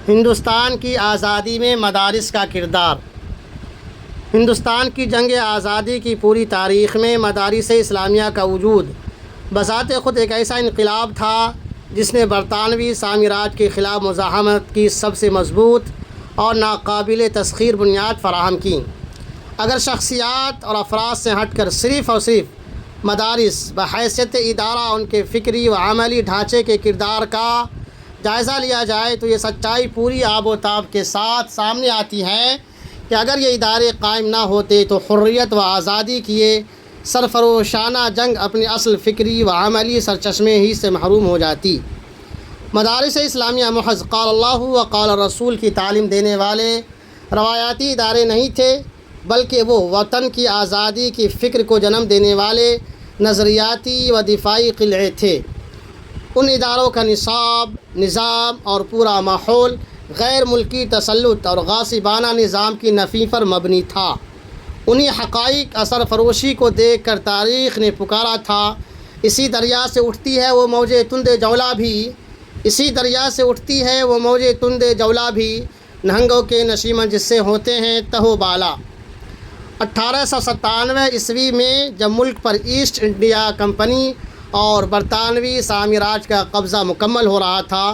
ہندوستان کی آزادی میں مدارس کا کردار۔ ہندوستان کی جنگ آزادی کی پوری تاریخ میں مدارس اسلامیہ کا وجود بذات خود ایک ایسا انقلاب تھا جس نے برطانوی سامراج کے خلاف مزاحمت کی سب سے مضبوط اور ناقابل تسخیر بنیاد فراہم کی۔ اگر شخصیات اور افراد سے ہٹ کر صرف مدارس بحیثیت ادارہ ان کے فکری و عملی ڈھانچے کے کردار کا جائزہ لیا جائے تو یہ سچائی پوری آب و تاب کے ساتھ سامنے آتی ہے کہ اگر یہ ادارے قائم نہ ہوتے تو حریت و آزادی کی یہ سرفروشانہ جنگ اپنے اصل فکری و عملی سرچشمے ہی سے محروم ہو جاتی۔ مدارس اسلامیہ محض قال اللہ و قال رسول کی تعلیم دینے والے روایاتی ادارے نہیں تھے، بلکہ وہ وطن کی آزادی کی فکر کو جنم دینے والے نظریاتی و دفاعی قلعے تھے۔ ان اداروں کا نصاب، نظام اور پورا ماحول غیر ملکی تسلط اور غاصبانہ نظام کی نفی پر مبنی تھا۔ انہی حقائق اثر فروشی کو دیکھ کر تاریخ نے پکارا تھا، اسی دریا سے اٹھتی ہے وہ موج تند جولا بھی، اسی دریا سے اٹھتی ہے وہ موج تند جولا بھی، نہنگوں کے نشیمن جس سے ہوتے ہیں تہو بالا۔ 1897 عیسوی میں جب ملک پر ایسٹ انڈیا کمپنی اور برطانوی سامراج کا قبضہ مکمل ہو رہا تھا،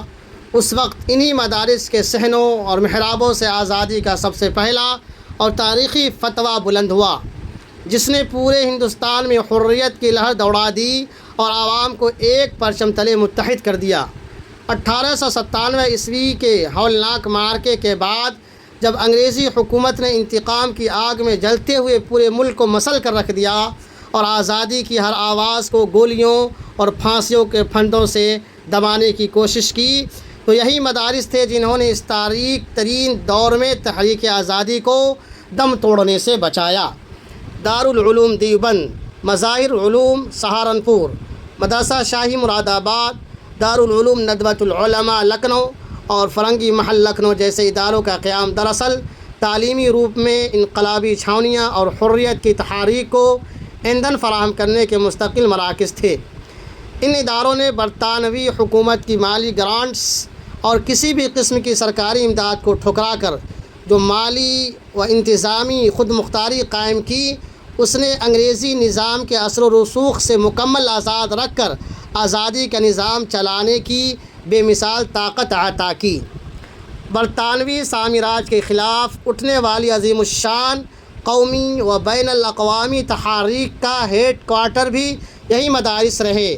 اس وقت انہی مدارس کے صحنوں اور محرابوں سے آزادی کا سب سے پہلا اور تاریخی فتویٰ بلند ہوا، جس نے پورے ہندوستان میں حریت کی لہر دوڑا دی اور عوام کو ایک پرچم تلے متحد کر دیا۔ 1897 عیسوی کے ہولناک معرکے کے بعد جب انگریزی حکومت نے انتقام کی آگ میں جلتے ہوئے پورے ملک کو مسل کر رکھ دیا اور آزادی کی ہر آواز کو گولیوں اور پھانسیوں کے پھندوں سے دبانے کی کوشش کی، تو یہی مدارس تھے جنہوں نے اس تاریک ترین دور میں تحریک آزادی کو دم توڑنے سے بچایا۔ دارالعلوم دیوبند، مظاہر علوم سہارنپور، مدرسہ شاہی مراد آباد، دارالعلوم ندوۃ العلماء لکھنؤ اور فرنگی محل لکھنؤ جیسے اداروں کا قیام دراصل تعلیمی روپ میں انقلابی چھاونیاں اور حریت کی تحریک کو ایندھن فراہم کرنے کے مستقل مراکز تھے۔ ان اداروں نے برطانوی حکومت کی مالی گرانٹس اور کسی بھی قسم کی سرکاری امداد کو ٹھکرا کر جو مالی و انتظامی خود مختاری قائم کی، اس نے انگریزی نظام کے اثر و رسوخ سے مکمل آزاد رکھ کر آزادی کا نظام چلانے کی بے مثال طاقت عطا کی۔ برطانوی سامراج کے خلاف اٹھنے والی عظیم الشان قومی و بین الاقوامی تحریک کا ہیڈ کوارٹر بھی یہی مدارس رہے۔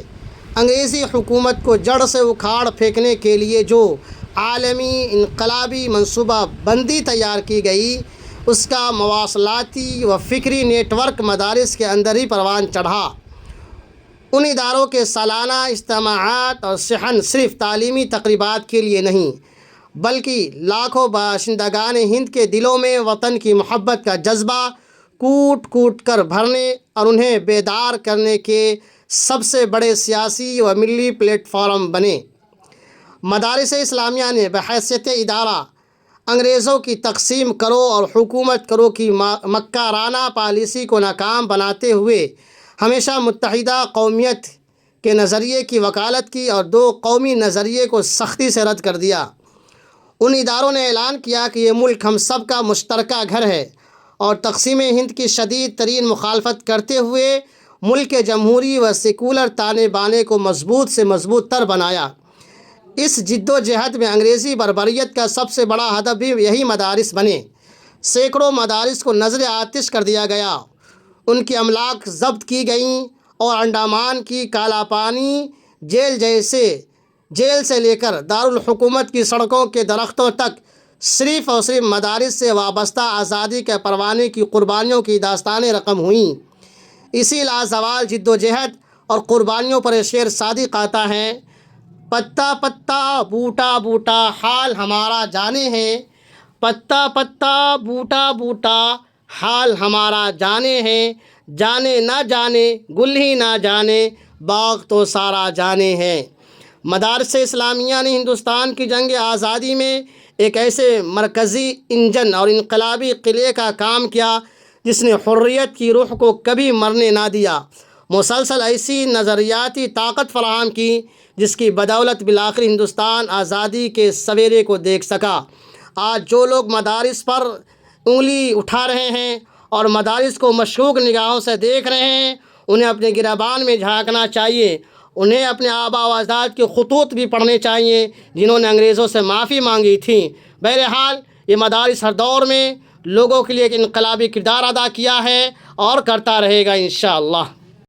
انگریزی حکومت کو جڑ سے اکھاڑ پھینکنے کے لیے جو عالمی انقلابی منصوبہ بندی تیار کی گئی، اس کا مواصلاتی و فکری نیٹ ورک مدارس کے اندر ہی پروان چڑھا۔ ان اداروں کے سالانہ اجتماعات اور صحن صرف تعلیمی تقریبات کے لیے نہیں، بلکہ لاکھوں باشندگان ہند کے دلوں میں وطن کی محبت کا جذبہ کوٹ کوٹ کر بھرنے اور انہیں بیدار کرنے کے سب سے بڑے سیاسی و ملی پلیٹ فارم بنے۔ مدارس اسلامیہ نے بحیثیت ادارہ انگریزوں کی تقسیم کرو اور حکومت کرو کی مکارانہ پالیسی کو ناکام بناتے ہوئے ہمیشہ متحدہ قومیت کے نظریے کی وکالت کی اور دو قومی نظریے کو سختی سے رد کر دیا۔ ان اداروں نے اعلان کیا کہ یہ ملک ہم سب کا مشترکہ گھر ہے اور تقسیم ہند کی شدید ترین مخالفت کرتے ہوئے ملک کے جمہوری و سیکولر تانے بانے کو مضبوط سے مضبوط تر بنایا۔ اس جد و جہد میں انگریزی بربریت کا سب سے بڑا ہدف بھی یہی مدارس بنے۔ سینکڑوں مدارس کو نذر آتش کر دیا گیا، ان کی املاک ضبط کی گئیں اور انڈامان کی کالا پانی جیل سے لے کر دارالحکومت کی سڑکوں کے درختوں تک صرف اور صرف مدارس سے وابستہ آزادی کے پروانے کی قربانیوں کی داستانیں رقم ہوئیں۔ اسی لازوال جد و جہد اور قربانیوں پر شعر صادق آتا ہے: پتا پتا بوٹا بوٹا حال ہمارا جانے ہے، پتا پتا بوٹا بوٹا حال ہمارا جانے ہے، جانے نہ جانے گل ہی نہ جانے باغ تو سارا جانے ہے۔ مدارس اسلامیہ نے ہندوستان کی جنگ آزادی میں ایک ایسے مرکزی انجن اور انقلابی قلعے کا کام کیا جس نے حریت کی روح کو کبھی مرنے نہ دیا۔ مسلسل ایسی نظریاتی طاقت فراہم کی جس کی بدولت بالآخر ہندوستان آزادی کے سویرے کو دیکھ سکا۔ آج جو لوگ مدارس پر انگلی اٹھا رہے ہیں اور مدارس کو مشکوک نگاہوں سے دیکھ رہے ہیں، انہیں اپنے گریبان میں جھانکنا چاہیے۔ انہیں اپنے آباء و اجداد کے خطوط بھی پڑھنے چاہیے جنہوں نے انگریزوں سے معافی مانگی تھی۔ بہرحال یہ مدارس ہر دور میں لوگوں کے لیے ایک انقلابی کردار ادا کیا ہے اور کرتا رہے گا انشاءاللہ۔